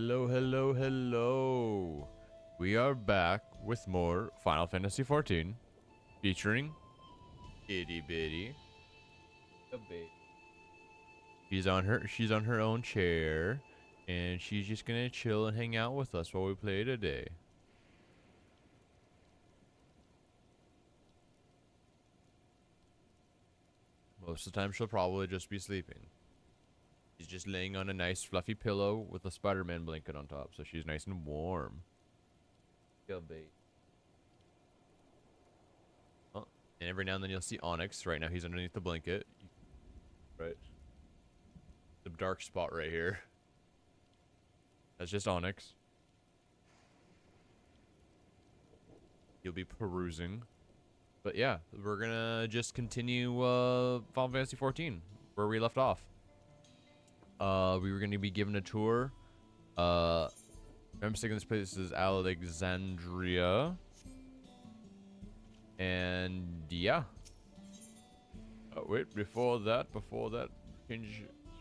Hello. We are back with more Final Fantasy XIV, featuring Itty Bitty. She's on her own chair, and she's just gonna chill and hang out with us while we play today. Most of the time, she'll probably just be sleeping. She's just laying on a nice fluffy pillow with a Spider-Man blanket on top, so she's nice and warm. Good bait. Oh, and every now and then you'll see Onyx. Right now he's underneath the blanket. Right. The dark spot right here. That's just Onyx. He'll be perusing. But yeah, we're gonna just continue Final Fantasy XIV, where we left off. We were gonna be given a tour. If I'm mistaken, this place is Alexandria. And yeah. Wait, before that,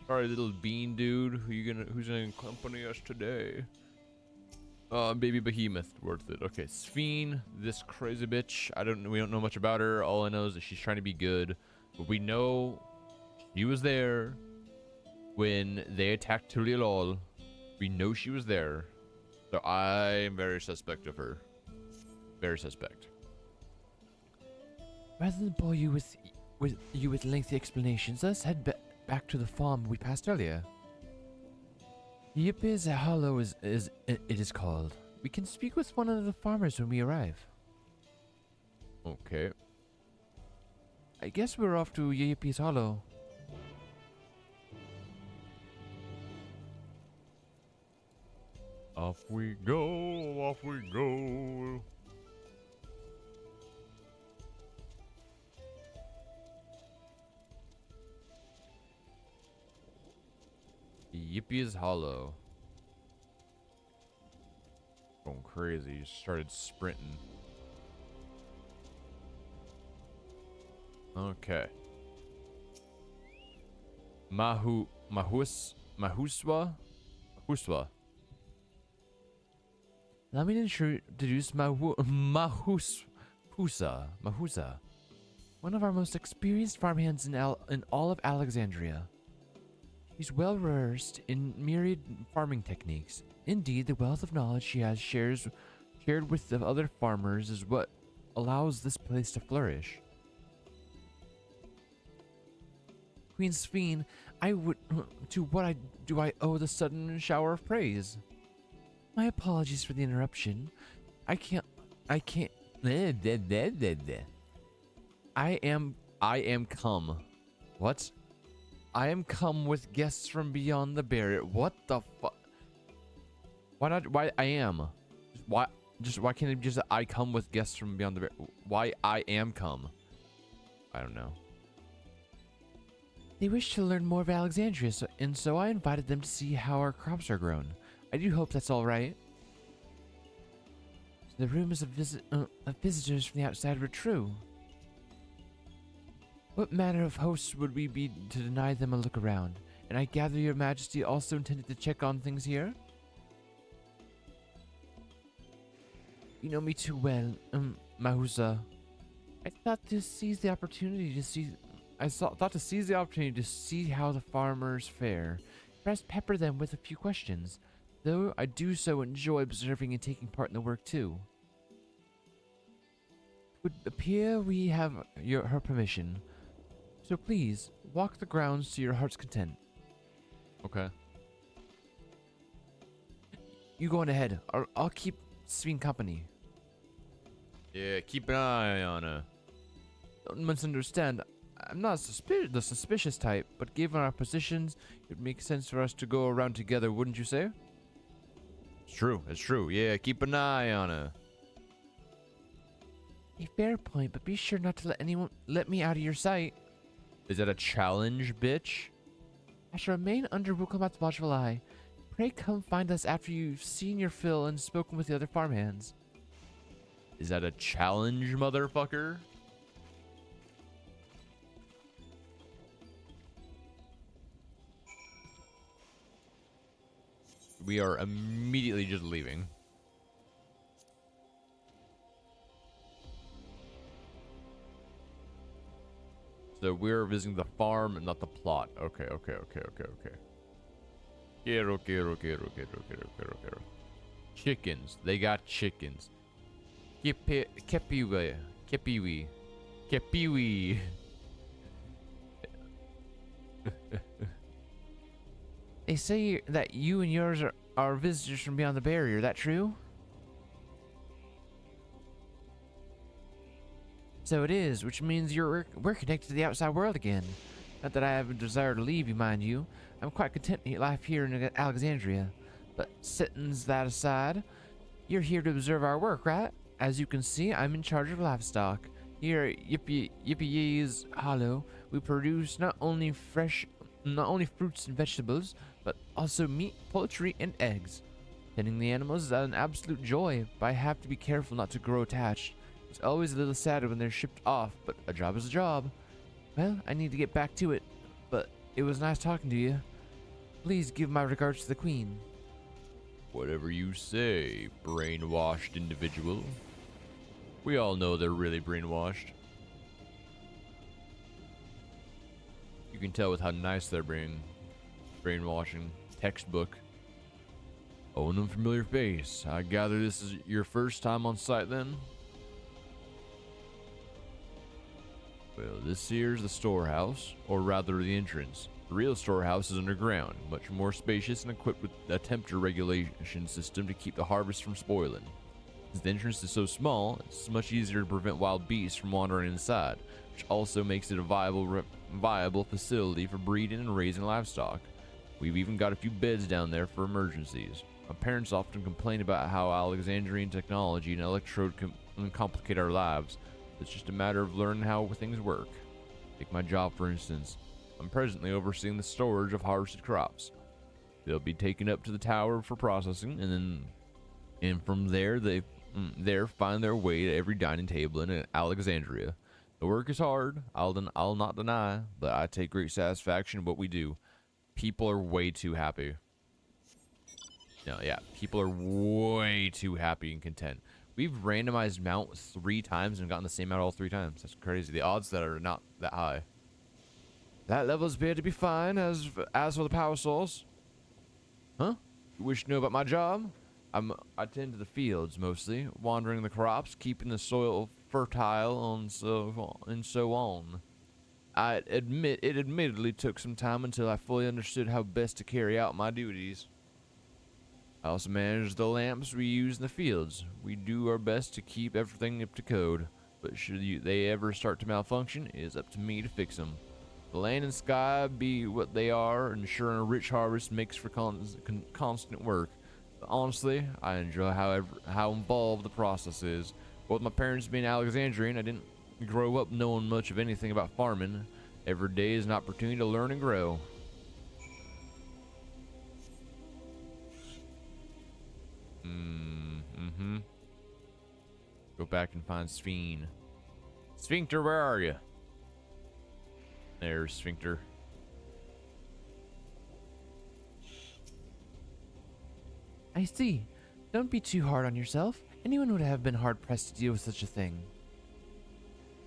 sorry, little bean dude, who's gonna accompany us today? Baby Behemoth, worth it. Okay, Sphene, this crazy bitch. We don't know much about her. All I know is that she's trying to be good, but we know she was there when they attacked Tulilol. We know she was there, so I'm very suspect of her. Very suspect. Rather than bore you with lengthy explanations, let's head back to the farm we passed earlier. Yippi's Hollow it is called. We can speak with one of the farmers when we arrive. Okay. I guess we're off to Yippi's Hollow. Off we go, off we go. Yippie's Hollow. Going crazy. Just started sprinting. Okay. Mahuswa. Allow me to introduce Mahusa, one of our most experienced farmhands in all of Alexandria. He's well versed in myriad farming techniques. Indeed, the wealth of knowledge he has shared with the other farmers is what allows this place to flourish. Queen Sphene, I owe the sudden shower of praise? My apologies for the interruption. I am come. What? I am come with guests from beyond the barrier. What the fuck? Why not? Why I am? Why can't it just I come with guests from beyond the barrier? Why I am come? I don't know. They wish to learn more of Alexandria, so I invited them to see how our crops are grown. I do hope that's all right. The rumors of visitors from the outside were true. What manner of hosts would we be to deny them a look around? And I gather your majesty also intended to check on things here? You know me too well, Mahusa. I thought to seize the opportunity to see how the farmers fare. Perhaps pepper them with a few questions, though I do so enjoy observing and taking part in the work too. It would appear we have her permission, so please walk the grounds to your heart's content. Okay. You go on ahead. I'll keep Sphene company. Yeah, keep an eye on her. Don't misunderstand. I'm not the suspicious type, but given our positions, it would make sense for us to go around together, wouldn't you say? It's true. Yeah, keep an eye on her. A fair point, but be sure not to let me out of your sight. Is that a challenge, bitch? I shall remain under Wukamat's watchful eye. Pray come find us after you've seen your fill and spoken with the other farmhands. Is that a challenge, motherfucker? We are immediately just leaving. So we're visiting the farm and not the plot. Okay. Quiero. Chickens. They got chickens. Kepiwi. They say that you and yours are visitors from beyond the barrier. That true? So it is, which means we're connected to the outside world again. Not that I have a desire to leave you, mind you. I'm quite content in life here in Alexandria. But setting that aside, you're here to observe our work, right? As you can see, I'm in charge of livestock. Here at Yippee Hollow, we produce not only fruits and vegetables, but also meat, poultry, and eggs. Tending the animals is an absolute joy, but I have to be careful not to grow attached. It's always a little sad when they're shipped off, but a job is a job. Well, I need to get back to it, but it was nice talking to you. Please give my regards to the Queen. Whatever you say, brainwashed individual. We all know they're really brainwashed. You can tell with how nice they're being. Brainwashing. Textbook. Oh, an unfamiliar face. I gather this is your first time on site then? Well, this here's the storehouse, or rather the entrance. The real storehouse is underground, much more spacious and equipped with a temperature regulation system to keep the harvest from spoiling. Since the entrance is so small, it's much easier to prevent wild beasts from wandering inside, which also makes it a viable facility for breeding and raising livestock. We've even got a few beds down there for emergencies. My parents often complain about how Alexandrian technology and electrode complicate our lives. It's just a matter of learning how things work. Take my job for instance. I'm presently overseeing the storage of harvested crops. They'll be taken up to the tower for processing, and from there they find their way to every dining table in Alexandria. The work is hard, I'll not deny, but I take great satisfaction in what we do. People are way too happy. No, yeah, people are way too happy and content. We've randomized mount 3 times and gotten the same mount all 3 times. That's crazy. The odds that are not that high. That levels appear to be fine. As for the power source, huh? You wish to know about my job? I tend to the fields mostly, wandering the crops, keeping the soil fertile, and so on. I admit it admittedly took some time until I fully understood how best to carry out my duties. I also manage the lamps we use in the fields. We do our best to keep everything up to code, but should they ever start to malfunction, it is up to me to fix them. The land and sky be what they are, ensuring a rich harvest makes for constant work. But honestly, I enjoy how involved the process is. With my parents being Alexandrian, I didn't grow up knowing much of anything about farming. Every day is an opportunity to learn and grow. Go back and find Sphene. Sphincter, where are you? There's Sphincter. I see. Don't be too hard on yourself. Anyone would have been hard-pressed to deal with such a thing.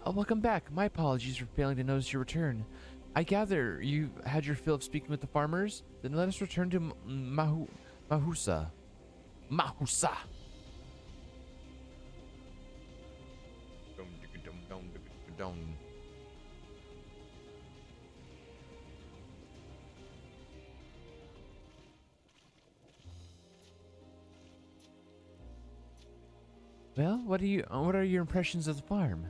Oh, welcome back. My apologies for failing to notice your return. I gather you had your fill of speaking with the farmers? Then let us return to Mahusa. Mahusa! Well, what are your impressions of the farm?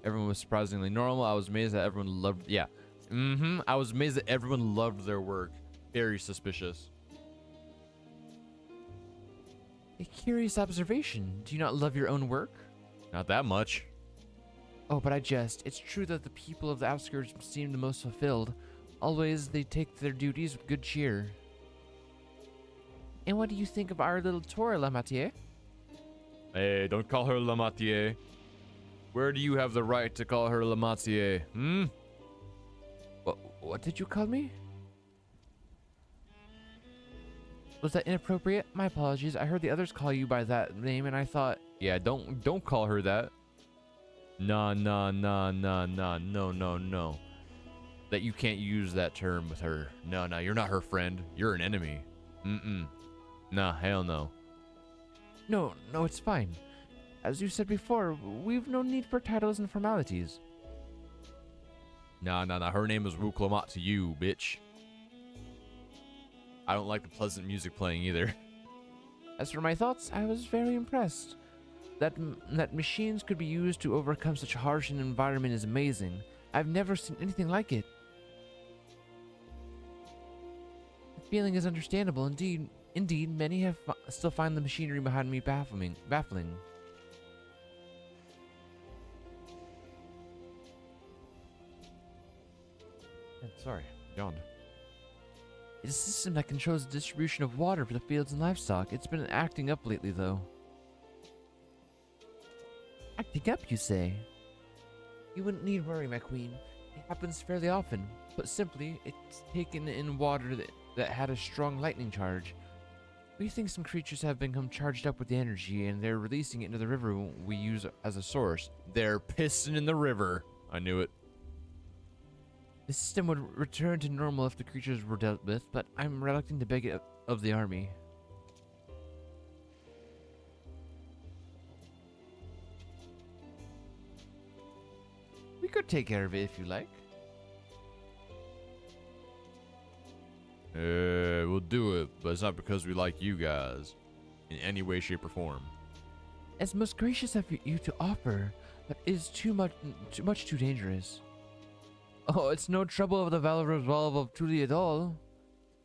Everyone was surprisingly normal. I was amazed that everyone loved. Yeah. I was amazed that everyone loved their work. Very suspicious. A curious observation. Do you not love your own work? Not that much. Oh, but I jest. It's true that the people of the outskirts seem the most fulfilled. Always they take their duties with good cheer. And what do you think of our little tour, Lamatier? Hey, don't call her Lamatier. Where do you have the right to call her Lamatier? What did you call me? Was that inappropriate? My apologies. I heard the others call you by that name, and I thought... Yeah, don't call her that. Nah, nah, nah, nah, nah, no, no, no. That you can't use that term with her. No, no, you're not her friend. You're an enemy. Mm-mm. Nah, hell no. No, no, it's fine. As you said before, we've no need for titles and formalities. Nah, nah, nah. Her name is Wu Klamat to you, bitch. I don't like the pleasant music playing either. As for my thoughts, I was very impressed. That machines could be used to overcome such a harsh an environment is amazing. I've never seen anything like it. The feeling is understandable. Indeed, many have still find the machinery behind me baffling. Sorry, yawned. It's a system that controls the distribution of water for the fields and livestock. It's been acting up lately, though. Acting up, you say? You wouldn't need worry, my queen. It happens fairly often. Put simply, it's taken in water that had a strong lightning charge. We think some creatures have become charged up with the energy, and they're releasing it into the river we use as a source. They're pissing in the river. I knew it. The system would return to normal if the creatures were dealt with, but I'm reluctant to beg it of the army. We could take care of it if you like. We'll do it, but it's not because we like you guys. In any way, shape, or form. It's most gracious of you to offer, but it is too much too dangerous. Oh, it's no trouble of the valor resolve of Tuli at all.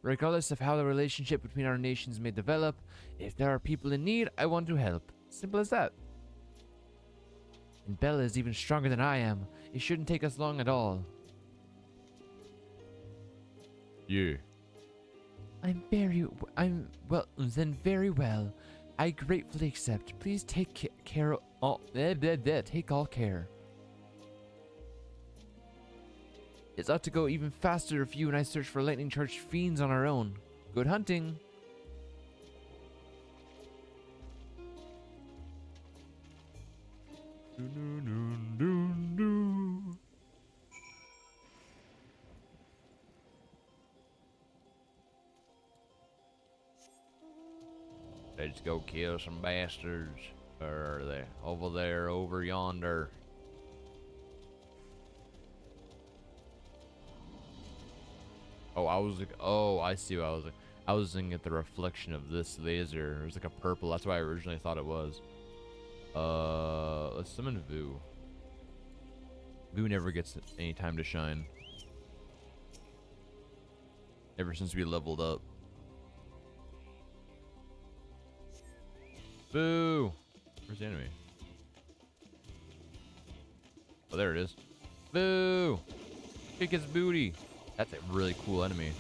Regardless of how the relationship between our nations may develop, if there are people in need, I want to help. Simple as that. And Bella is even stronger than I am. It shouldn't take us long at all. Yeah. Very well. I gratefully accept. Please take care of all, take all care. It's ought to go even faster if you and I search for lightning charged fiends on our own. Good hunting. Let's go kill some bastards. Or are they over there, over yonder? Oh, I see what I was like. I was looking at the reflection of this laser. It was like a purple. That's what I originally thought it was. Let's summon Vu. Vu never gets any time to shine. Ever since we leveled up. Boo! Where's the enemy? Oh, there it is. Boo! Kick his booty. That's a really cool enemy.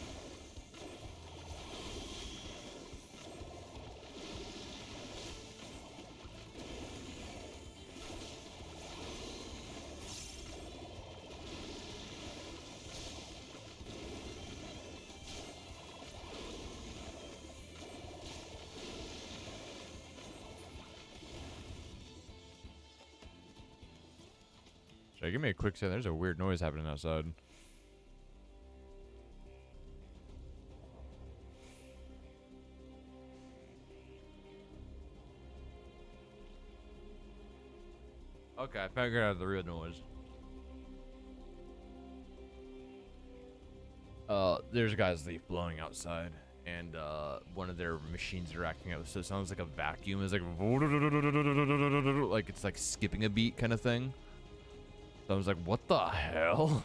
Sorry, give me a quick second. There's a weird noise happening outside. Okay, I figured out the real noise. There's a guy's leaf blowing outside, and one of their machines are acting up, so it sounds like a vacuum. It's like it's like skipping a beat kind of thing. So I was like, what the hell?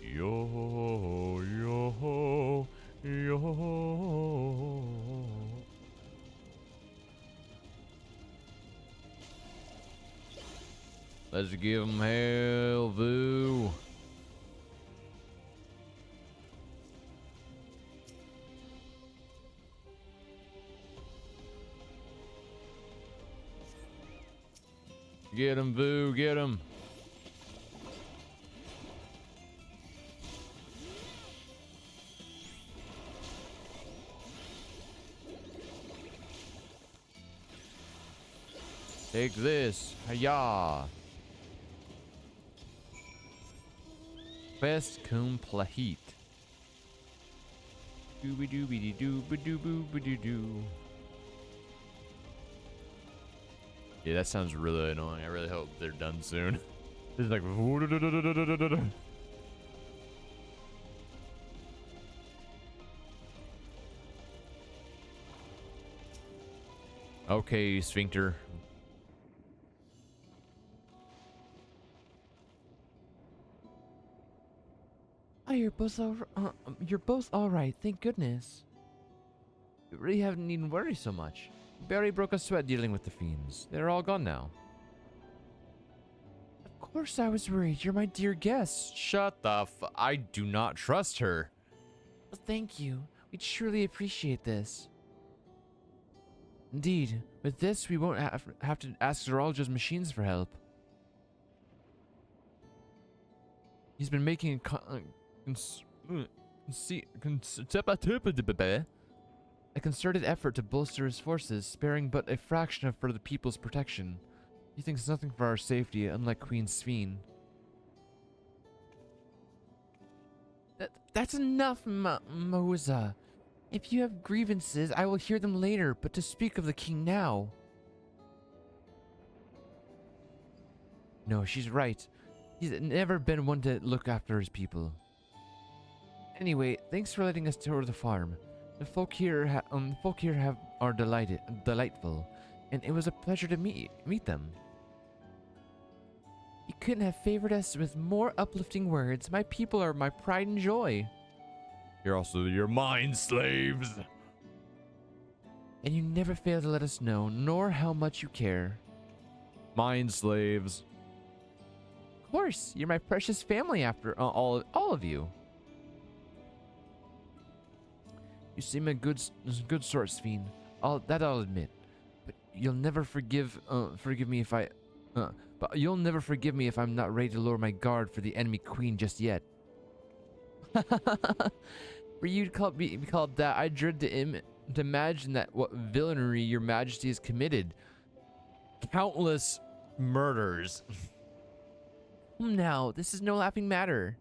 Yo, yo, yo. Let's give him hell, Vu. Get him, Vu, get him. Take this. Hiya. Quest complete. Dooby dooby doo ba doo boo ba doo doo. Yeah, that sounds really annoying. I really hope they're done soon. It's like. Okay, sphincter. Oh, you're both all right. Thank goodness. You really haven't even worried so much. Barely broke a sweat dealing with the fiends. They're all gone now. Of course I was worried. You're my dear guest. Shut the I do not trust her. Well, thank you. We truly appreciate this. Indeed, with this, we won't have to ask Zeralja's machines for help. He's been making a concerted effort to bolster his forces, sparing but a fraction for the people's protection. He thinks nothing for our safety, unlike Queen Sphene. That's enough, Moza. If you have grievances, I will hear them later, but to speak of the king now. No, she's right. He's never been one to look after his people. Anyway, thanks for letting us tour the farm. The folk here are delightful, and it was a pleasure to meet them. You couldn't have favored us with more uplifting words. My people are my pride and joy. You're also your mind slaves. And you never fail to let us know, nor how much you care. Mind slaves. Of course, you're my precious family after all of you. You seem a good sort, Sphene. I'll admit. But you'll never forgive me if you'll never forgive me if I'm not ready to lower my guard for the enemy queen just yet. For you to be called that, I dread to imagine that what villainy your majesty has committed. Countless murders. Now, this is no laughing matter.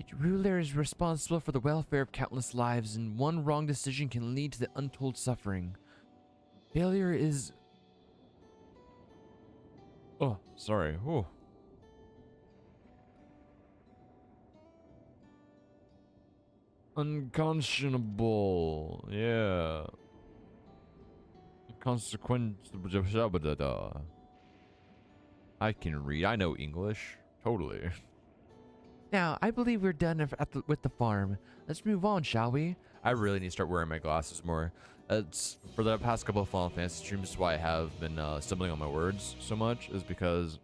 A ruler is responsible for the welfare of countless lives, and one wrong decision can lead to the untold suffering. Failure is... Oh, sorry. Oh. Unconscionable. Yeah. Consequence. I can read. I know English. Totally. Now, I believe we're done with the farm. Let's move on, shall we? I really need to start wearing my glasses more. It's for the past couple of Final Fantasy streams why I have been stumbling on my words so much is because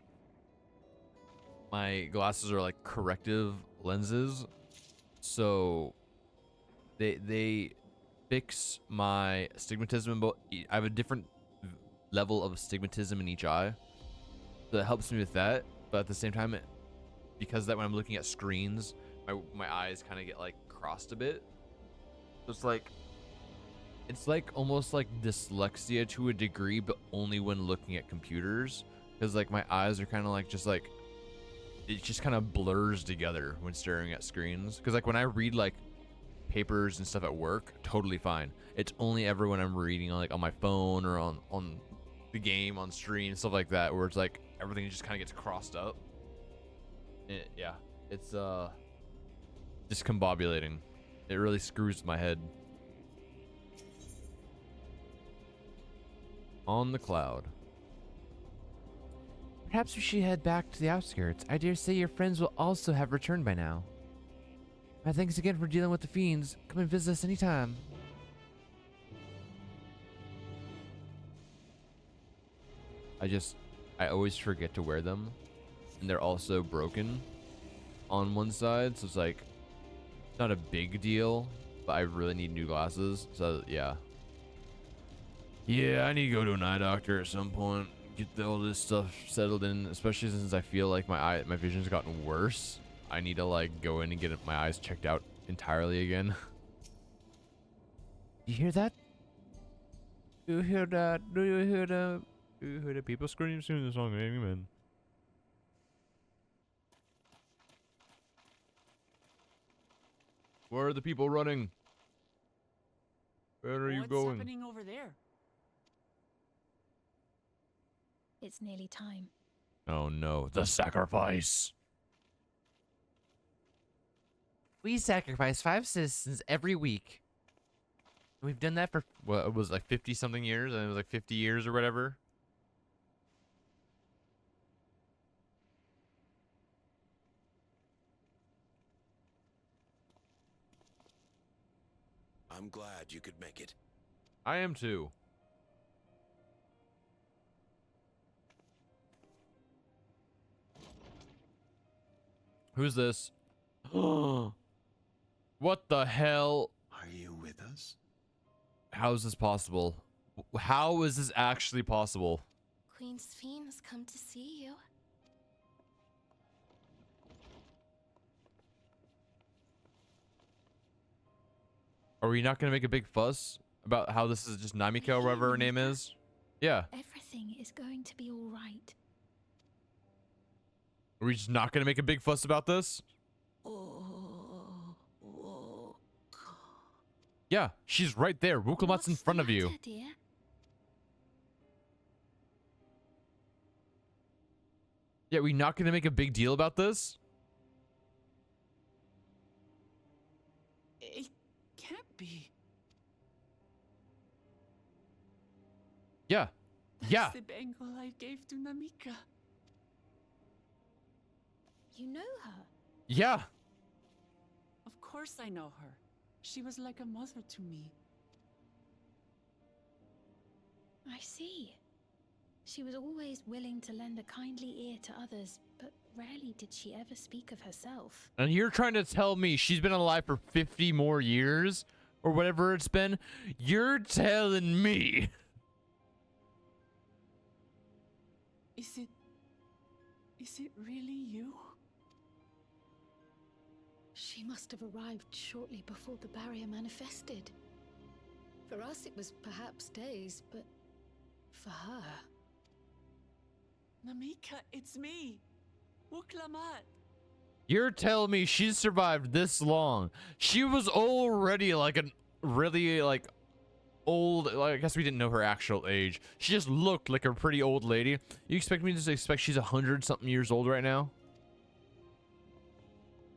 my glasses are like corrective lenses, so they fix my astigmatism. But I have a different level of astigmatism in each eye, so it helps me with that. But at the same time, because that when I'm looking at screens, my eyes kind of get like crossed a bit. So it's like almost like dyslexia to a degree, but only when looking at computers, because like my eyes are kind of like it just kind of blurs together when staring at screens. Because like when I read like papers and stuff at work, totally fine. It's only ever when I'm reading on my phone or on the game on stream, stuff like that, where it's like everything just kind of gets crossed up. Yeah, it's discombobulating. It really screws my head. On the cloud. Perhaps we should head back to the outskirts. I dare say your friends will also have returned by now. My thanks again for dealing with the fiends. Come and visit us anytime. I always forget to wear them, and they're also broken on one side, so it's like not a big deal, but I really need new glasses. So yeah, I need to go to an eye doctor at some point, get all this stuff settled in, especially since I feel like my vision's gotten worse. I need to like go in and get my eyes checked out entirely again. You hear that? Do you hear that? Do you hear that? Do you hear the people scream singing the song? Amen. Where are the people running? Where are you going? What's happening over there? It's nearly time. Oh no, the sacrifice. We sacrifice 5 citizens every week. We've done that for What, it was like 50 something years, and it was like 50 years or whatever. I'm glad you could make it. I am too. Who's this? What the hell? Are you with us? How is this possible? How is this actually possible? Queen Sphene has come to see you. Are we not gonna make a big fuss about how this is just Namika or whatever her name is? Yeah. Everything is going to be all right. Are we just not gonna make a big fuss about this? Yeah, she's right there. Wukamat's in What's the front of you. matter, dear? Yeah, we not gonna make a big deal about this? It can't be. Yeah. Yeah. That's the bangle I gave to Namika. You know her. Yeah. Of course I know her. She was like a mother to me. I see. She was always willing to lend a kindly ear to others, but rarely did she ever speak of herself. And you're trying to tell me she's been alive for 50 more years? Or whatever it's been? You're telling me. Is it really you? She must have arrived shortly before the barrier manifested. For us, it was perhaps days, but for her... Namika, it's me. Wuklamat. You're telling me she's survived this long. She was already like a really like old, like, I guess we didn't know her actual age. She just looked like a pretty old lady. You expect me to just expect she's 100 something years old right now?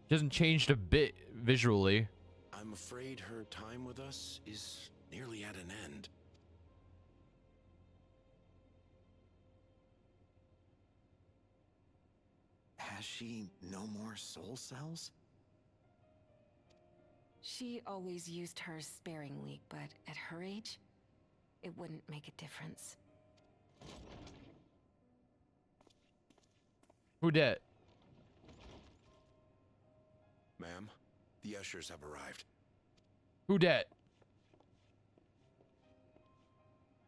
She hasn't changed a bit visually. I'm afraid her time with us is nearly at an end. Has she no more soul cells? She always used hers sparingly, but at her age, it wouldn't make a difference. Who dat? Ma'am, the ushers have arrived. Who dat?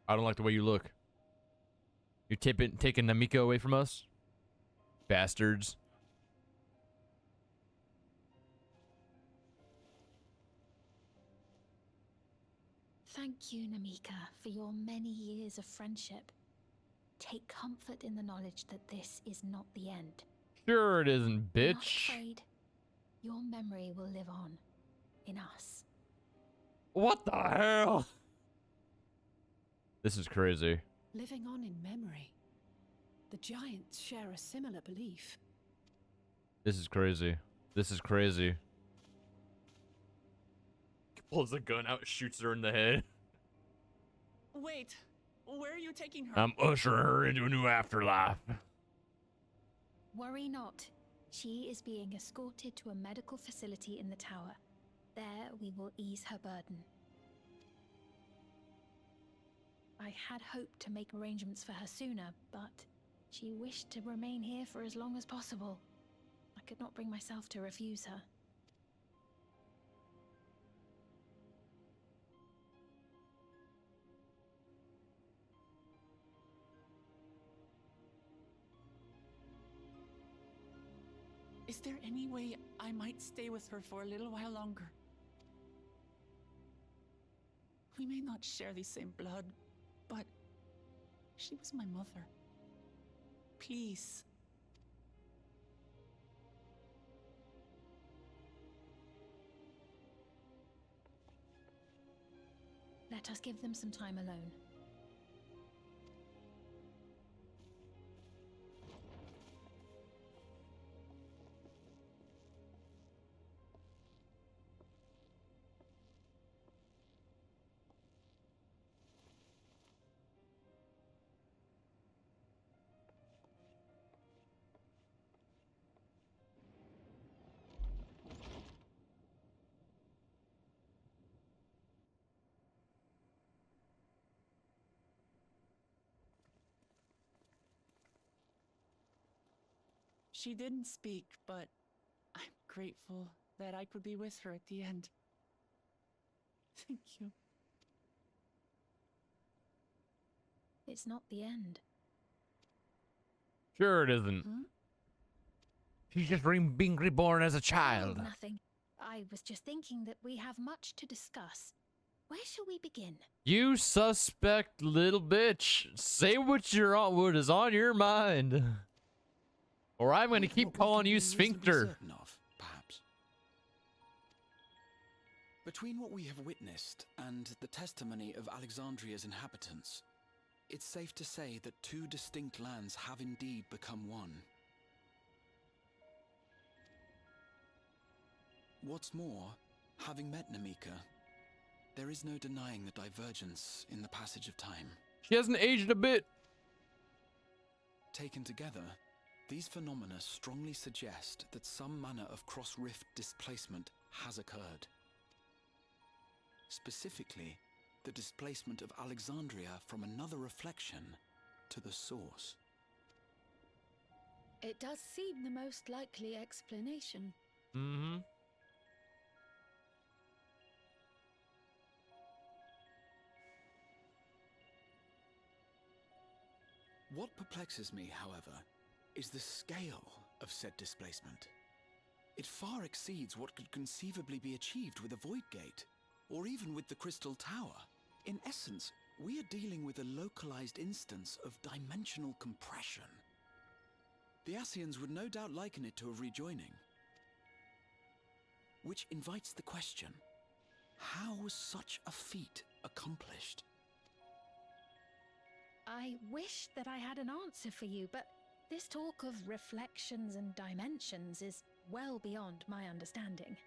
I don't like the way you look. You're taking Namika away from us? Bastards. Thank you, Namika, for your many years of friendship. Take comfort in the knowledge that this is not the end. Sure it isn't, Not bitch. afraid. Your memory will live on in us. What the hell? This is crazy. Living on in memory. The giants share a similar belief. This is crazy. This is crazy. Pulls a gun out, shoots her in the head. Wait, where are you taking her? I'm ushering her into a new afterlife. Worry not. She is being escorted to a medical facility in the tower. There we will ease her burden. I had hoped to make arrangements for her sooner, but she wished to remain here for as long as possible. I could not bring myself to refuse her. Is there any way I might stay with her for a little while longer? We may not share the same blood, but she was my mother. Please. Let us give them some time alone. She didn't speak, but I'm grateful that I could be with her at the end. Thank you. It's not the end. Sure it isn't. Huh? She's just being reborn as a child. Oh, nothing. I was just thinking that we have much to discuss. Where shall we begin? You suspect little bitch. Say what is on your mind. Or I'm going to keep What we calling can you be reasonably Sphincter. certain of, perhaps. Between what we have witnessed and the testimony of Alexandria's inhabitants, it's safe to say that two distinct lands have indeed become one. What's more, having met Namika, there is no denying the divergence in the passage of time. She hasn't aged a bit. Taken together, these phenomena strongly suggest that some manner of cross-rift displacement has occurred. Specifically, the displacement of Alexandria from another reflection to the source. It does seem the most likely explanation. Mm-hmm. What perplexes me, however, is the scale of said displacement. It far exceeds what could conceivably be achieved with a void gate, or even with the Crystal Tower. In essence, we are dealing with a localized instance of dimensional compression. The Ascians would no doubt liken it to a rejoining. Which invites the question, how was such a feat accomplished? I wish that I had an answer for you, but this talk of reflections and dimensions is well beyond my understanding.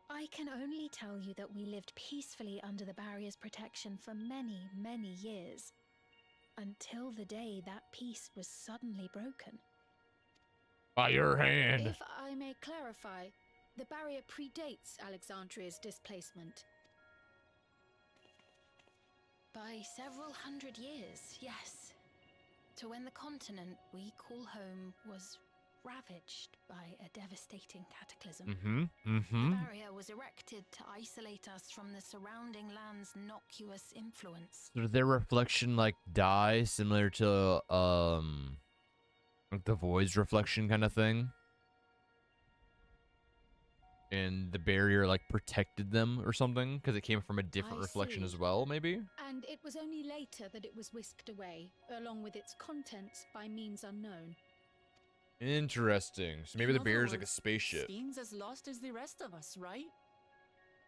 I can only tell you that we lived peacefully under the barrier's protection for many, many years, until the day that peace was suddenly broken. By your hand. If I may clarify, the barrier predates Alexandria's displacement. By several hundred years, yes. To when the continent we call home was ravaged by a devastating cataclysm. The barrier was erected to isolate us from the surrounding land's innocuous influence. Does their reflection like die similar to like the void's reflection kind of thing? And the barrier like protected them or something because it came from a different I reflection see. as well, maybe? And it was only later that it was whisked away, along with its contents, by means unknown. Interesting. So maybe In the other barrier's like a words, spaceship. Sphinx as lost as the rest of us, right?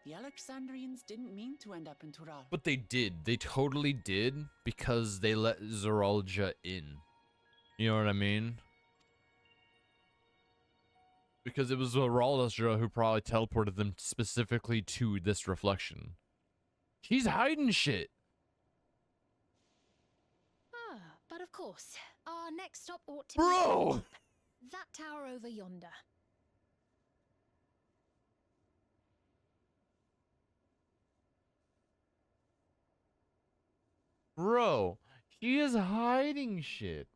The Alexandrians didn't mean to end up in Tural. But they did. They totally did because they let Zeralja in. You know what I mean? Because it was Zeralja who probably teleported them specifically to this reflection. She's hiding shit. Ah, but of course, our next stop ought to Bro! be that tower over yonder. Bro, she is hiding shit.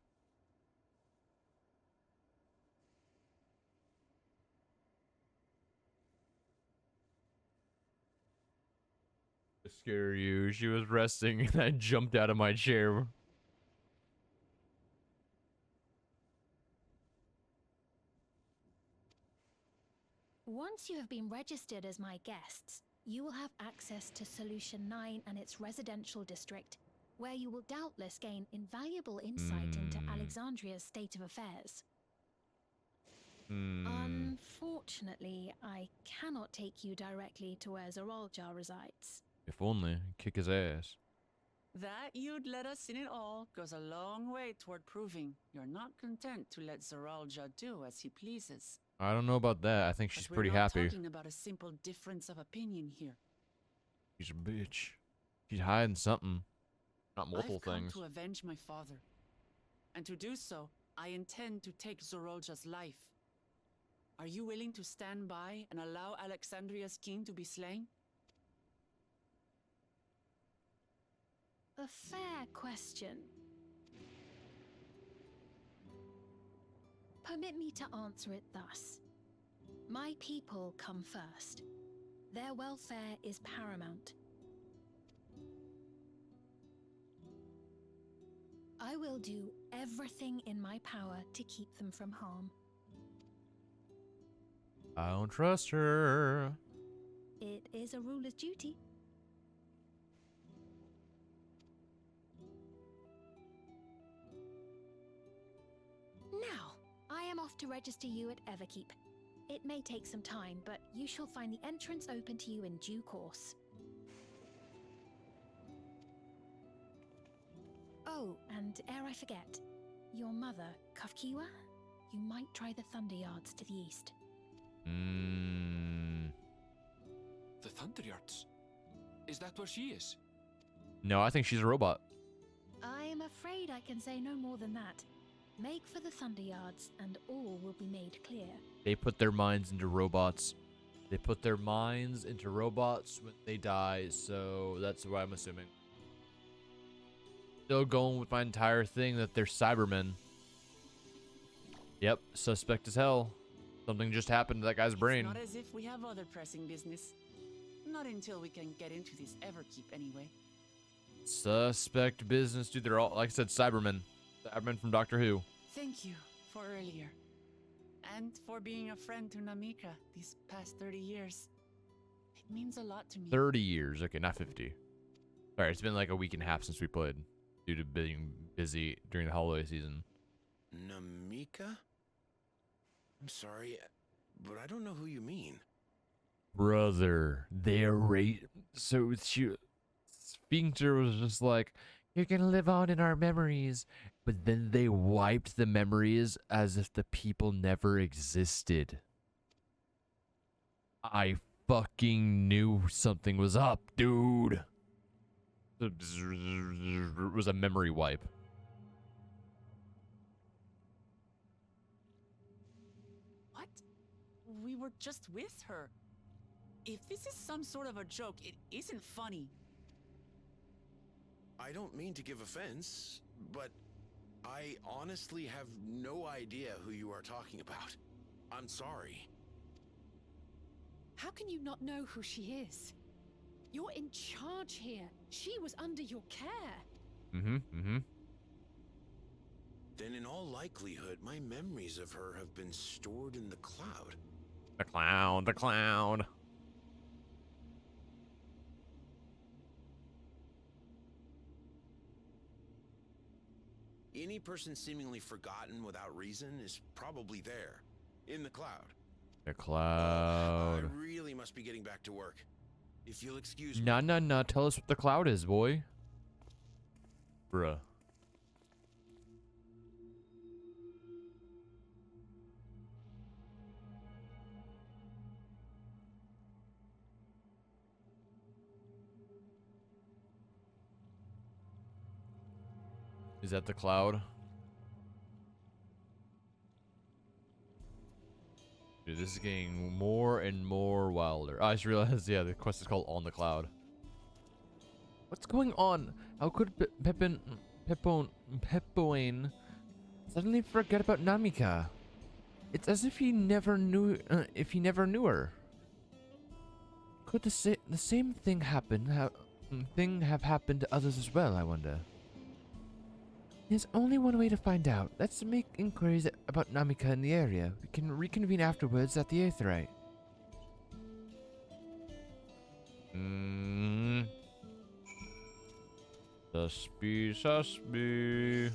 To scare you, she was resting and I jumped out of my chair. Once you have been registered as my guests, you will have access to Solution 9 and its residential district, where you will doubtless gain invaluable insight into Alexandria's state of affairs. Unfortunately, I cannot take you directly to where Zoralja resides. If only. Kick his ass. That you'd let us in it all goes a long way toward proving you're not content to let Zoralja do as he pleases. I don't know about that. I think she's But pretty we're not happy. talking about a simple difference of opinion here. She's a bitch. She's hiding something. Not multiple I've come things. to avenge my father. And to do so, I intend to take Zoralja's life. Are you willing to stand by and allow Alexandria's king to be slain? A fair question. Permit me to answer it thus. My people come first. Their welfare is paramount. I will do everything in my power to keep them from harm. I don't trust her. It is a ruler's duty. Now, I am off to register you at Everkeep. It may take some time, but you shall find the entrance open to you in due course. Oh, and ere I forget, your mother, Kafkiwa, you might try the Thunder Yards to the east. The Thunder Yards? Is that where she is? No, I think she's a robot. I am afraid I can say no more than that. Make for the Thunder Yards, and all will be made clear. They put their minds into robots. They put their minds into robots when they die, so that's what I'm assuming. Still going with my entire thing that they're Cybermen. Yep, suspect as hell. Something just happened to that guy's brain. It's not as if we have other pressing business. Not until we can get into this Everkeep anyway. Suspect business, dude. They're all, like I said, Cybermen. Cybermen from Doctor Who. Thank you for earlier. And for being a friend to Namika these past 30 years. It means a lot to me. 30 years. Okay, not 50. Sorry, it's been like a week and a half since we played. Due to being busy during the holiday season. Namika? I'm sorry, but I don't know who you mean. Brother, they're so Sphincter was just like, you're gonna live on in our memories, but then they wiped the memories as if the people never existed. I fucking knew something was up, dude. It was a memory wipe. What? We were just with her. If this is some sort of a joke, it isn't funny. I don't mean to give offense, but I honestly have no idea who you are talking about. I'm sorry. How can you not know who she is? You're in charge here. She was under your care. Then in all likelihood, my memories of her have been stored in the cloud. The cloud. Any person seemingly forgotten without reason is probably there, in the cloud. The cloud. I really must be getting back to work. If you'll excuse me. No. Tell us what the cloud is, boy. Bruh. Is that the cloud? Dude, this is getting more and more wilder. I just realized, yeah, the quest is called On the Cloud. What's going on? How could Pepoane suddenly forget about Namika? It's as if he never knew. If he never knew her. Could the same thing have happened to others as well? I wonder. There's only one way to find out. Let's make inquiries about Namika in the area. We can reconvene afterwards at the Aetheryte. Suspy.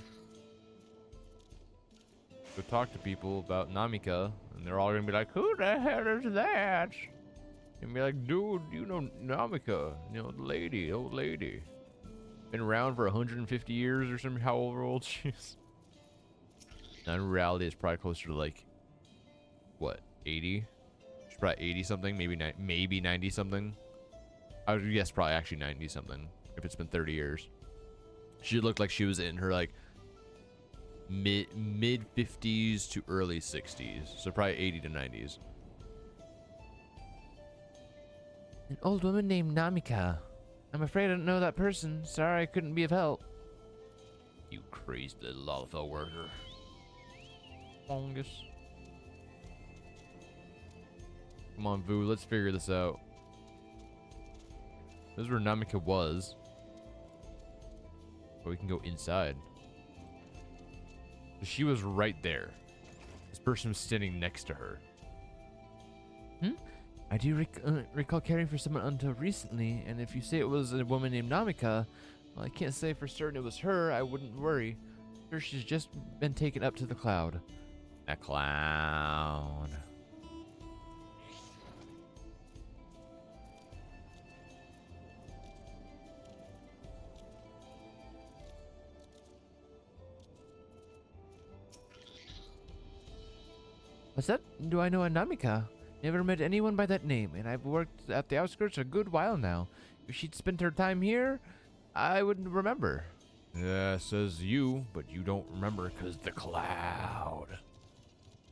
Go talk to people about Namika, and they're all gonna be like, "Who the hell is that?" And be like, "Dude, you know Namika, you know the lady, old lady, been around for 150 years or something. How old she is?" Now, in reality, it's probably closer to like what, 80? She's probably 80 something, maybe 90 something. I would guess probably actually 90 something if it's been 30 years. She looked like she was in her like mid 50s to early 60s, so probably 80 to 90s. An old woman named Namika. I'm afraid I don't know that person. Sorry I couldn't be of help. You crazy little Lalafell worker. Fungus. Come on, Vu, let's figure this out. This is where Namika was. But we can go inside. She was right there. This person was standing next to her. I do recall caring for someone until recently, and if you say it was a woman named Namika, well, I can't say for certain it was her. I wouldn't worry. Sure, she's just been taken up to the cloud. A cloud. What's that? Do I know a Namika? Never met anyone by that name, and I've worked at the outskirts a good while now. If she'd spent her time here, I wouldn't remember. Yeah, says you, but you don't remember because the cloud.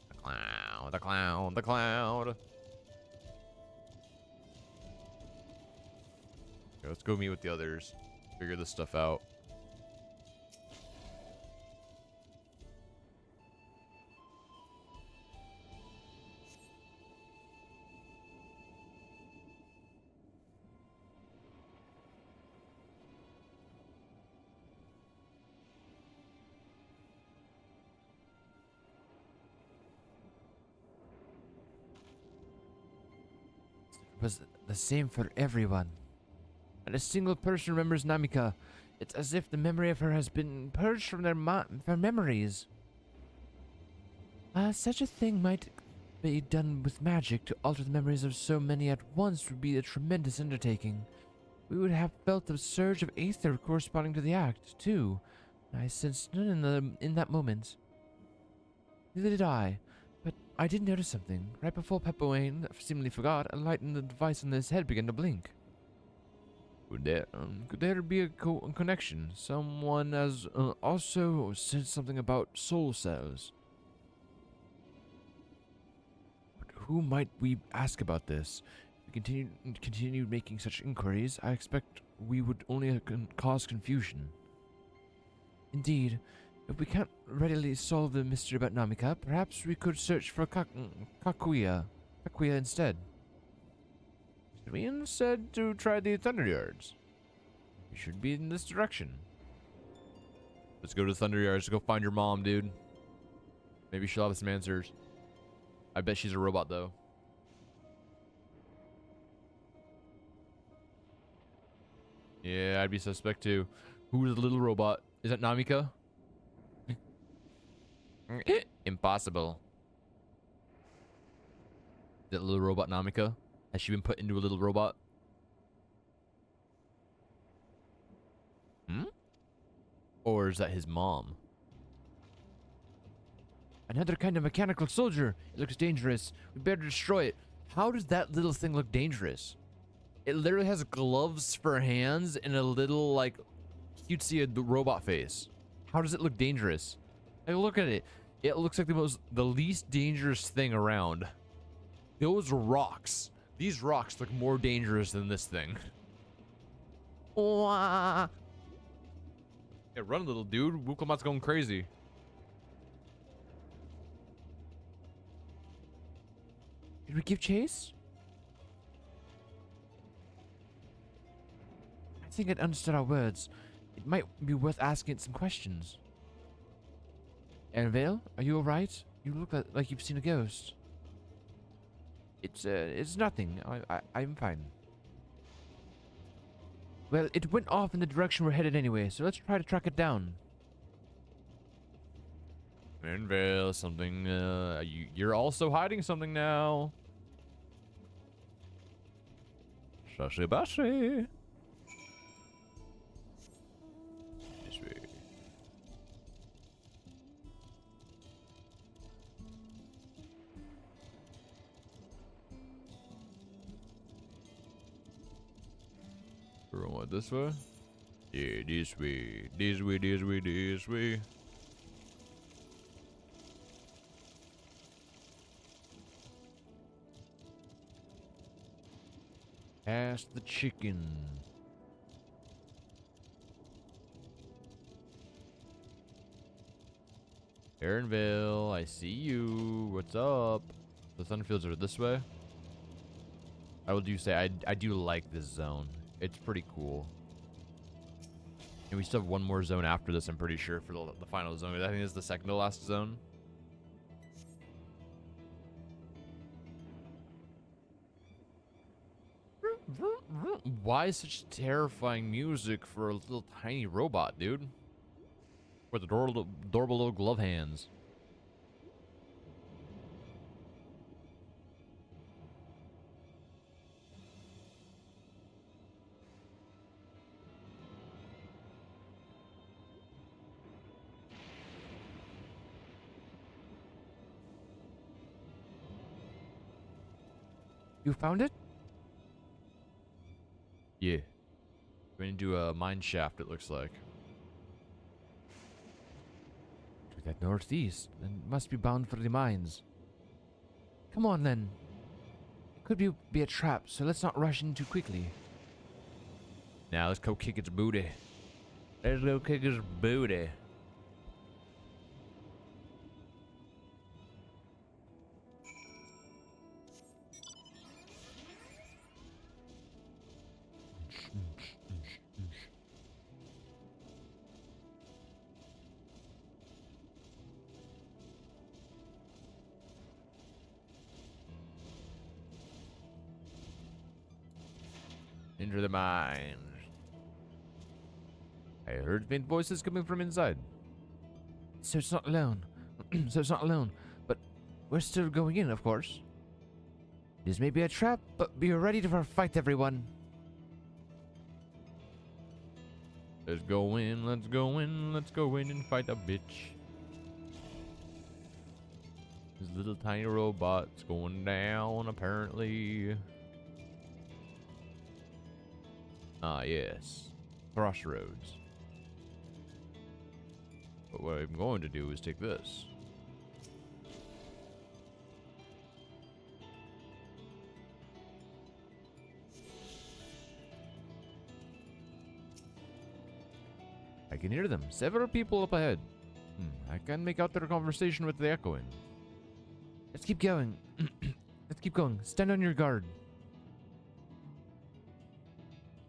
The cloud. Okay, let's go meet with the others. Figure this stuff out. It was the same for everyone. Not a single person remembers Namika. It's as if the memory of her has been purged from their memories. Such a thing might be done with magic. To alter the memories of so many at once would be a tremendous undertaking. We would have felt the surge of aether corresponding to the act, too. I sensed none in that moment. Neither did I. But I did notice something. Right before Pepperwayne seemingly forgot, a light in the device on his head began to blink. Could there be a connection? Someone has also said something about soul cells. But who might we ask about this? If we continue making such inquiries, I expect we would only cause confusion. Indeed, if we can't readily solve the mystery about Namika, perhaps we could search for Kakuya instead. Should we instead to try the Thunder Yards? We should be in this direction. Let's go to the Thunder Yards. Go find your mom, dude. Maybe she'll have some answers. I bet she's a robot, though. Yeah, I'd be suspect, too. Who's the little robot? Is that Namika? Impossible. Is that little robot Namika? Has she been put into a little robot? Or is that his mom? Another kind of mechanical soldier. It looks dangerous. We better destroy it. How does that little thing look dangerous? It literally has gloves for hands and a little, like, cutesy robot face. How does it look dangerous? Like, look at it. It looks like the least dangerous thing around. Those rocks. These rocks look more dangerous than this thing. Yeah, run, little dude. Wukamat's going crazy. Did we give chase? I think it understood our words. It might be worth asking it some questions. Annabelle, are you alright? You look like you've seen a ghost. It's nothing. I'm fine. Well, it went off in the direction we're headed anyway, so let's try to track it down. Anvil, something, you're also hiding something now. Shashibashi. This way. We're going this way? Yeah, this way. This way, this way, this way. Past the chicken. Aaronville, I see you. What's up? The Thunderfields are this way. I would do say I do like this zone. It's pretty cool. And we still have one more zone after this, I'm pretty sure, for the final zone. I think this is the second to last zone. Why such terrifying music for a little tiny robot, dude? With adorable little glove hands. You found it? Yeah. Going into a mine shaft, it looks like. To that northeast, and must be bound for the mines. Come on then. It could be a trap, so let's not rush in too quickly. Now let's go kick its booty. Let's go kick its booty. Into the mines. I heard faint voices coming from inside. So it's not alone. So it's not alone. But we're still going in, of course. This may be a trap, but be ready for a fight, everyone. Let's go in, let's go in, let's go in and fight a bitch. This little tiny robot's going down, apparently. Ah, yes. Crossroads. But what I'm going to do is take this. I can hear them. Several people up ahead. I can make out their conversation with the echoing. Let's keep going. Let's keep going. Stand on your guard.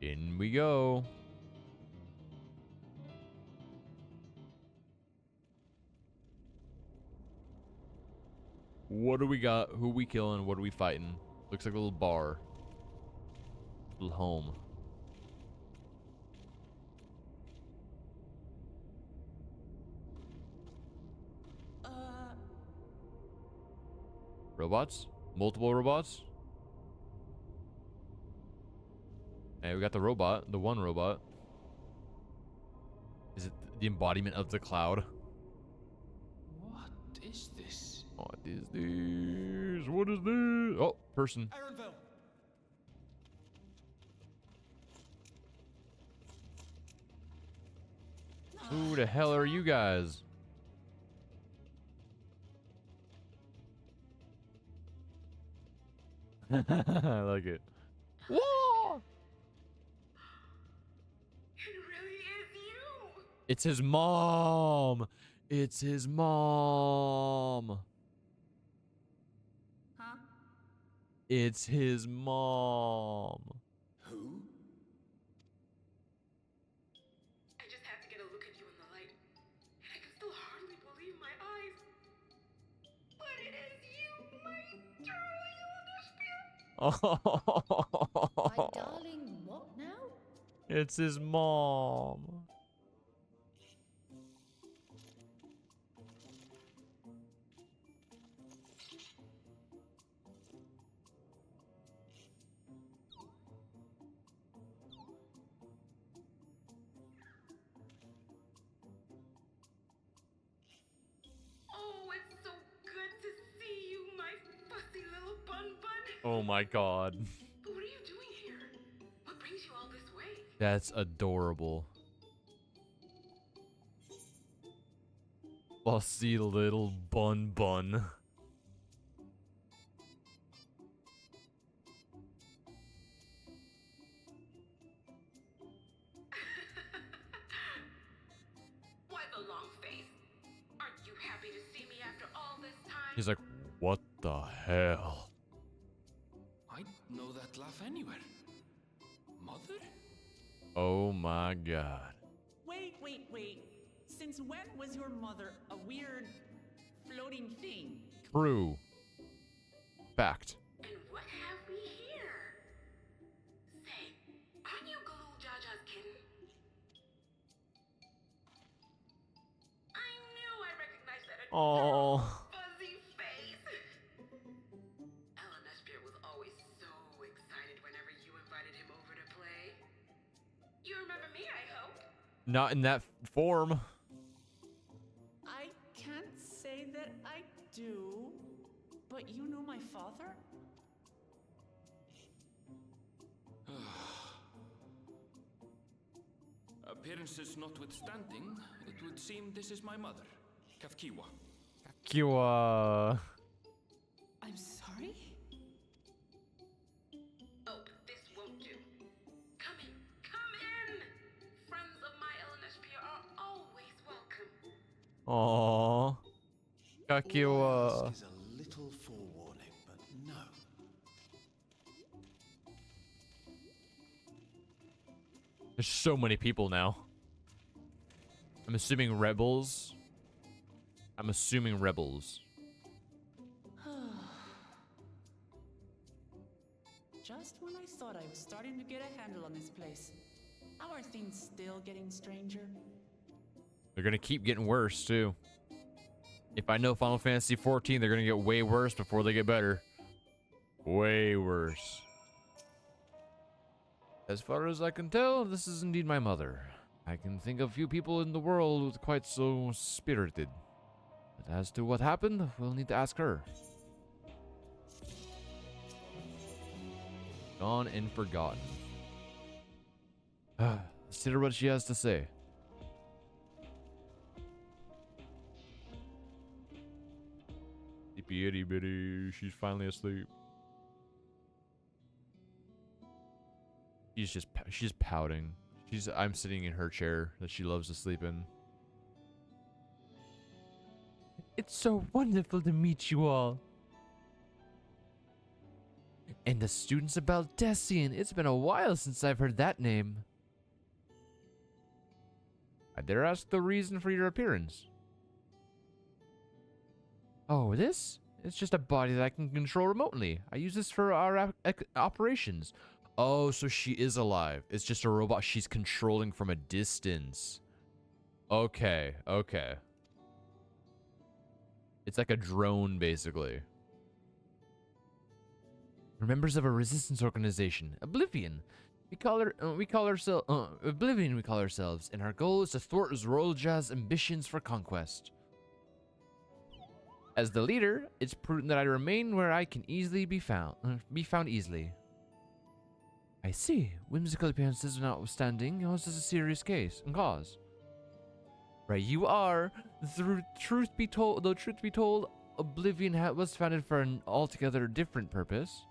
In we go. What do we got? Who we killing? What are we fighting? Looks like a little bar. Little home. Robots? Multiple robots? Hey, we got the robot. The one robot. Is it the embodiment of the cloud? What is this? What is this? What is this? Oh, person. Ironville! Who the hell are you guys? I like it. Whoa! It really is you! It's his mom. It's his mom. Huh? It's his mom. Who? I just have to get a look at you in the light. And I can still hardly believe my eyes. But it is you, my darling older spirit. My darling, what now? It's his mom. Oh, it's so good to see you, my fussy little bun bun. Oh my god. What are you doing here? What brings you all this way? That's adorable. Fussy little bun bun. Why the long face? Aren't you happy to see me after all this time? He's like, what the hell? I'd know that laugh anywhere. Mother? Oh my god. Wait, wait, wait. Since when was your mother a weird floating thing? True. Fact. And what have we here? Say, aren't you Galul Jaja's kitten? I knew I recognized that Oh. fuzzy face. Ellen Espear was always so excited whenever you invited him over to play. You remember me, I hope? Not in that form. I can't say that I do, but you know my father? Appearances notwithstanding, it would seem this is my mother, Kafkiwa. Kiwa. I'm sorry? Oh, this won't do. Come in, come in! Friends of my Ellen Espear are always welcome. Aww. Kakiwa. Is a little forewarning, but no. There's so many people now. I'm assuming rebels. I'm assuming rebels. Just when I thought I was starting to get a handle on this place, how are things still getting stranger? They're gonna keep getting worse too. If I know Final Fantasy XIV, they're gonna get way worse before they get better. Way worse. As far as I can tell, this is indeed my mother. I can think of few people in the world quite so spirited. But as to what happened, we'll need to ask her. Gone and forgotten. Let's hear what she has to say. Sleepy itty bitty, she's finally asleep. She's pouting. I'm sitting in her chair that she loves to sleep in. It's so wonderful to meet you all. And the students of Baldessian. It's been a while since I've heard that name. I dare ask the reason for your appearance. Oh, this? It's just a body that I can control remotely. I use this for our operations. Oh, so she is alive. It's just a robot she's controlling from a distance. Okay, okay. It's like a drone, basically. We're members of a resistance organization, Oblivion. We call ourselves Oblivion. We call ourselves, and our goal is to thwart Zorolja's ambitions for conquest. As the leader, it's prudent that I remain where I can easily be found easily. I see. Whimsical appearances notwithstanding, yours is a serious case and cause. Right, you are. Though truth be told, Oblivion was founded for an altogether different purpose.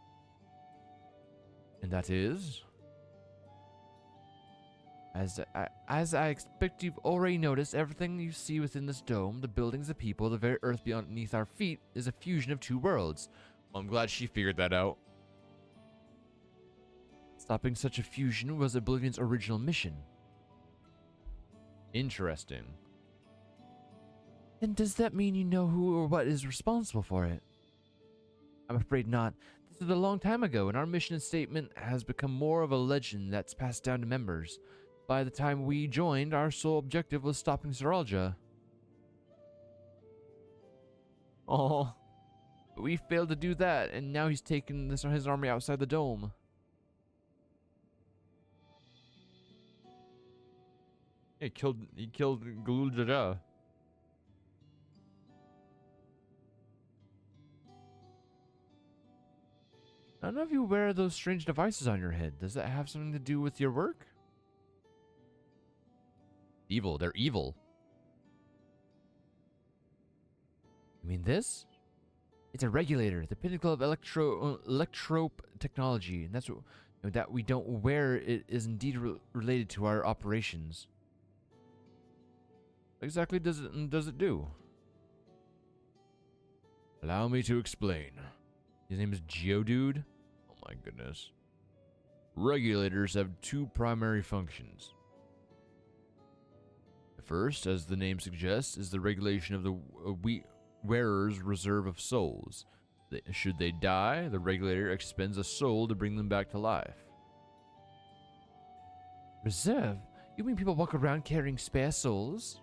And that is? As I expect you've already noticed, everything you see within this dome, the buildings, the people, the very earth beneath our feet, is a fusion of two worlds. Well, I'm glad she figured that out. Stopping such a fusion was Oblivion's original mission. Interesting. Then does that mean you know who or what is responsible for it? I'm afraid not. This is a long time ago, and our mission statement has become more of a legend that's passed down to members. By the time we joined, our sole objective was stopping Saralja. Oh, we failed to do that, and now he's taken his army outside the dome. He killed Galul Jaja. I don't know if you wear those strange devices on your head. Does that have something to do with your work? Evil. They're evil. You mean this? It's a regulator, the pinnacle of electrope technology, and that's what that we don't wear. It is indeed related to our operations. What exactly does it do? Allow me to explain. His name is Geodude. Oh my goodness. Regulators have two primary functions. The first, as the name suggests, is the regulation of the wearer's reserve of souls. Should they die, the regulator expends a soul to bring them back to life. Reserve? You mean people walk around carrying spare souls?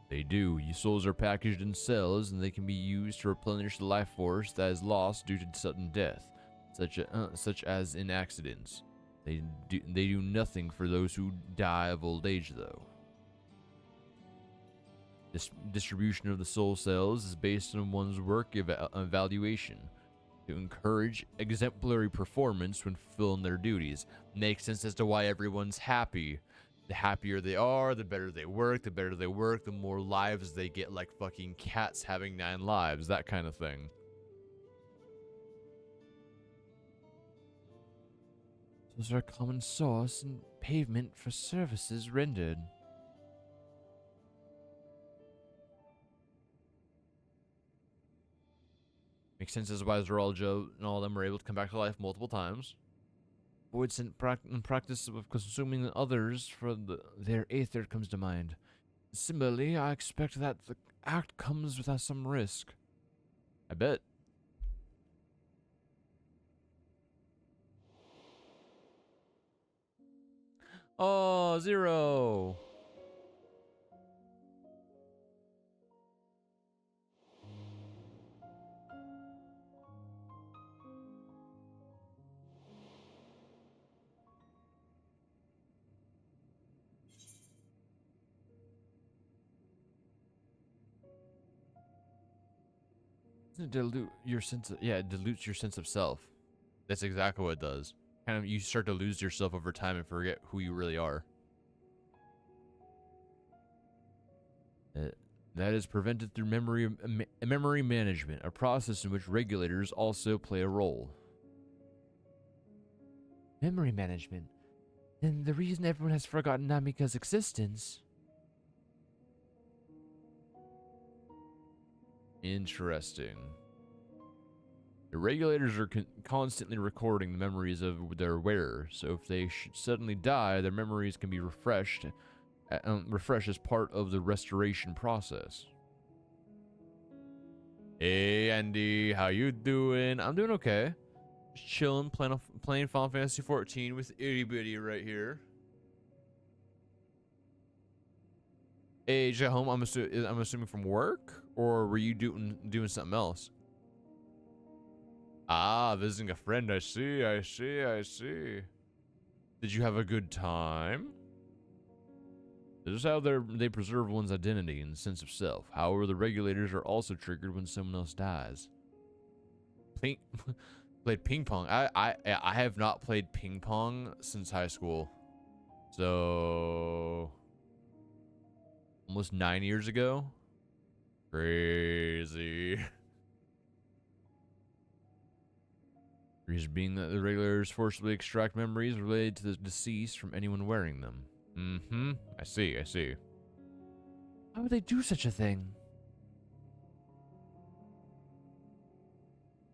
They do. Your souls are packaged in cells, and they can be used to replenish the life force that is lost due to sudden death, such as in accidents. They do nothing for those who die of old age, though. This distribution of the soul cells is based on one's work evaluation to encourage exemplary performance when fulfilling their duties. Makes sense as to why everyone's happy. The happier they are, the better they work. The better they work, the more lives they get, like fucking cats having 9 lives, that kind of thing. Those are a common source and payment for services rendered. Makes sense as why Zeralja and all of them were able to come back to life multiple times. Void's practice of consuming others for their aether comes to mind. Similarly, I expect that the act comes without some risk. I bet. Oh, 0. Doesn't it dilute your sense of, Yeah, it dilutes your sense of self. That's exactly what it does. Kind of, you start to lose yourself over time and forget who you really are. That is prevented through memory management, a process in which regulators also play a role. memory management? Then the reason everyone has forgotten Namika's existence. Interesting. The regulators are constantly recording the memories of their wearer, so if they suddenly die, their memories can be refreshed as part of the restoration process. Hey Andy, how you doing? I'm doing okay. Just chilling, playing Final Fantasy 14 with Itty Bitty right here. Hey, did you get home? I'm assuming from work, or were you doing something else? Ah, visiting a friend. I see. Did you have a good time? This is how they preserve one's identity and sense of self. However, the regulators are also triggered when someone else dies. Played ping pong. I have not played ping pong since high school. So almost 9 years ago. Crazy. Reason being that the regulators forcibly extract memories related to the deceased from anyone wearing them. Mm-hmm. I see. How would they do such a thing?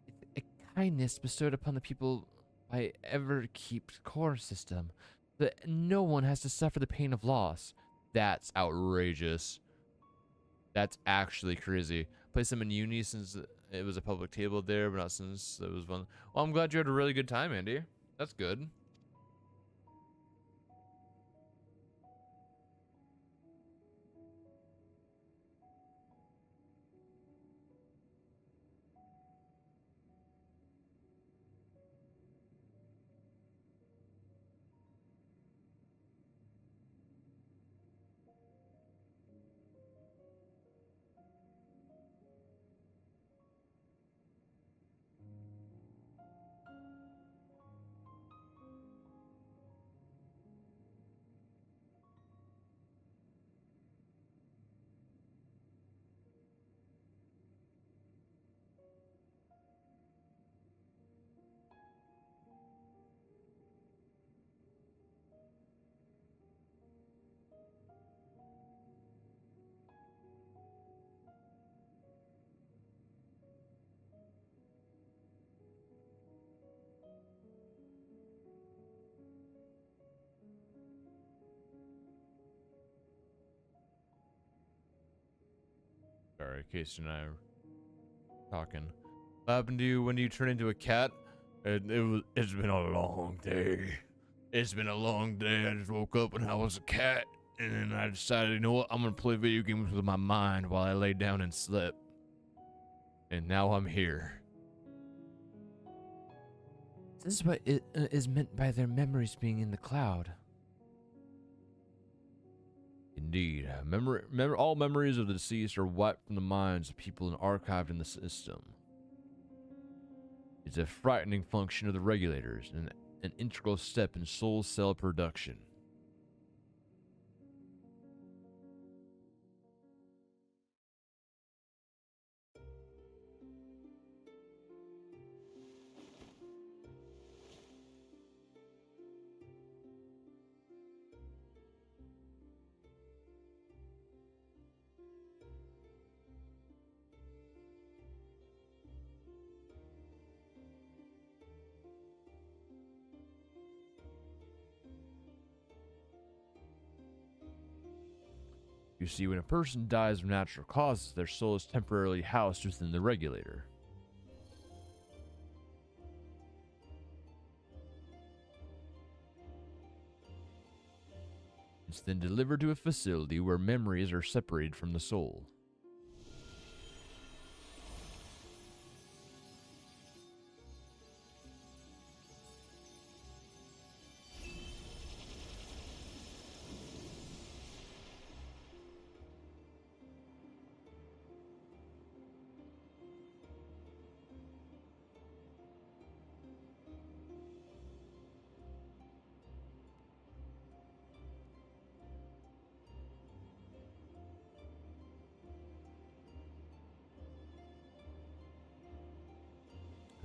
It's a kindness bestowed upon the people by Everkeep's core system, that no one has to suffer the pain of loss. That's outrageous. That's actually crazy. Played some in uni since it was a public table there, but not since there was one. Well, I'm glad you had a really good time, Andy. That's good. Sorry, Casey and I are talking. What happened to you when you turn into a cat? It's been a long day. It's been a long day. I just woke up and I was a cat, and then I decided, you know what? I'm gonna play video games with my mind while I lay down and slept. And now I'm here. This is what is meant by their memories being in the cloud. Indeed. All memories of the deceased are wiped from the minds of people and archived in the system. It's a frightening function of the regulators and an integral step in soul cell production. You see, when a person dies of natural causes, their soul is temporarily housed within the regulator. It's then delivered to a facility where memories are separated from the soul.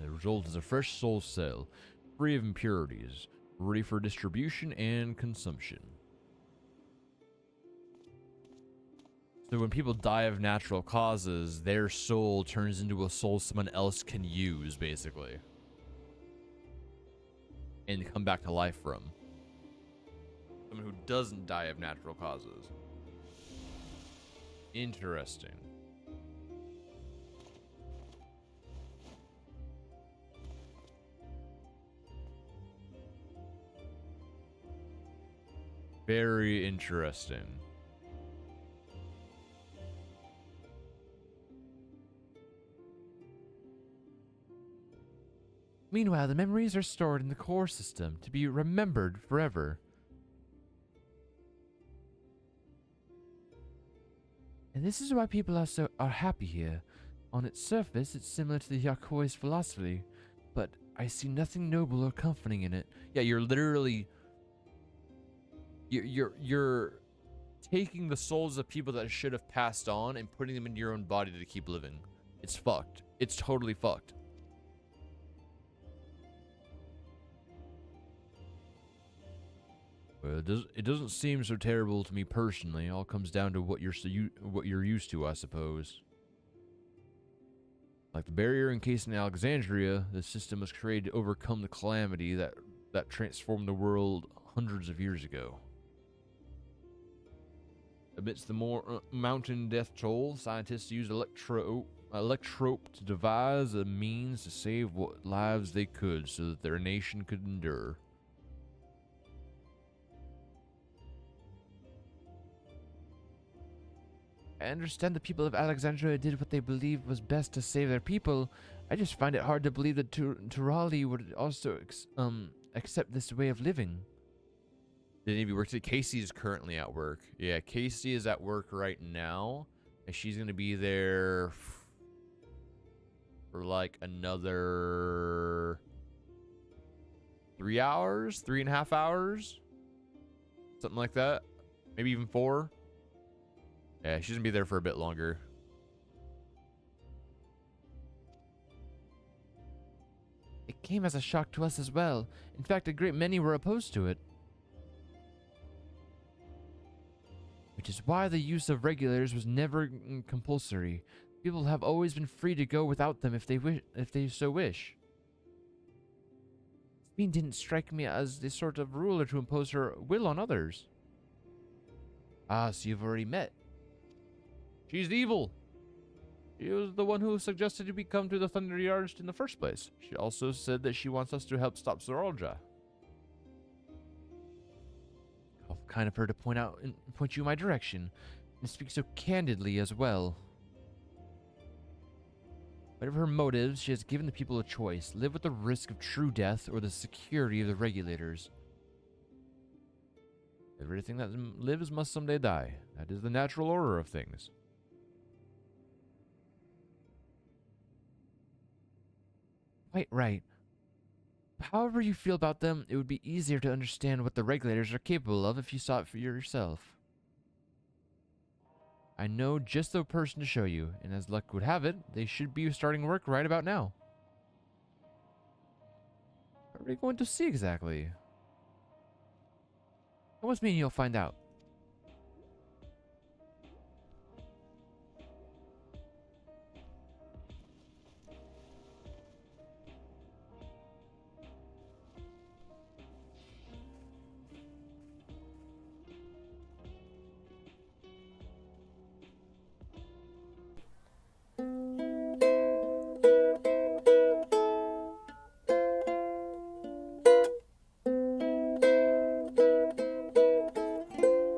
The result is a fresh soul cell, free of impurities, ready for distribution and consumption. So when people die of natural causes, their soul turns into a soul someone else can use, basically. And come back to life from. Someone who doesn't die of natural causes. Interesting. Very interesting. Meanwhile, the memories are stored in the core system to be remembered forever. And this is why people are happy here. On its surface, it's similar to the Yakoi's philosophy, but I see nothing noble or comforting in it. Yeah, you're literally you're taking the souls of people that should have passed on and putting them into your own body to keep living. It's fucked. It's totally fucked. Well, it doesn't seem so terrible to me personally. It all comes down to what you're used to, I suppose. Like the barrier encased in Alexandria, the system was created to overcome the calamity that transformed the world hundreds of years ago. Amidst the more mountain death toll, scientists used electrope to devise a means to save what lives they could so that their nation could endure. I understand the people of Alexandria did what they believed was best to save their people. I just find it hard to believe that Turali would also accept this way of living. Did any of you work today? Casey is currently at work. Yeah, Casey is at work right now, and she's gonna be there for like another 3 hours, 3.5 hours, something like that. Maybe even 4. Yeah, she's gonna be there for a bit longer. It came as a shock to us as well. In fact, a great many were opposed to it. Which is why the use of regulators was never compulsory. People have always been free to go without them if they so wish. Sabine didn't strike me as the sort of ruler to impose her will on others. Ah, so you've already met. She's evil. She was the one who suggested we come to the Thunder Yards in the first place. She also said that she wants us to help stop Zoralja. How kind of her to point you in my direction, and speak so candidly as well. Whatever her motives, she has given the people a choice: live with the risk of true death or the security of the regulators. Everything that lives must someday die. That is the natural order of things. Quite right. However you feel about them, it would be easier to understand what the regulators are capable of if you saw it for yourself. I know just the person to show you, and as luck would have it, they should be starting work right about now. What are we going to see exactly? Come with me and you'll find out.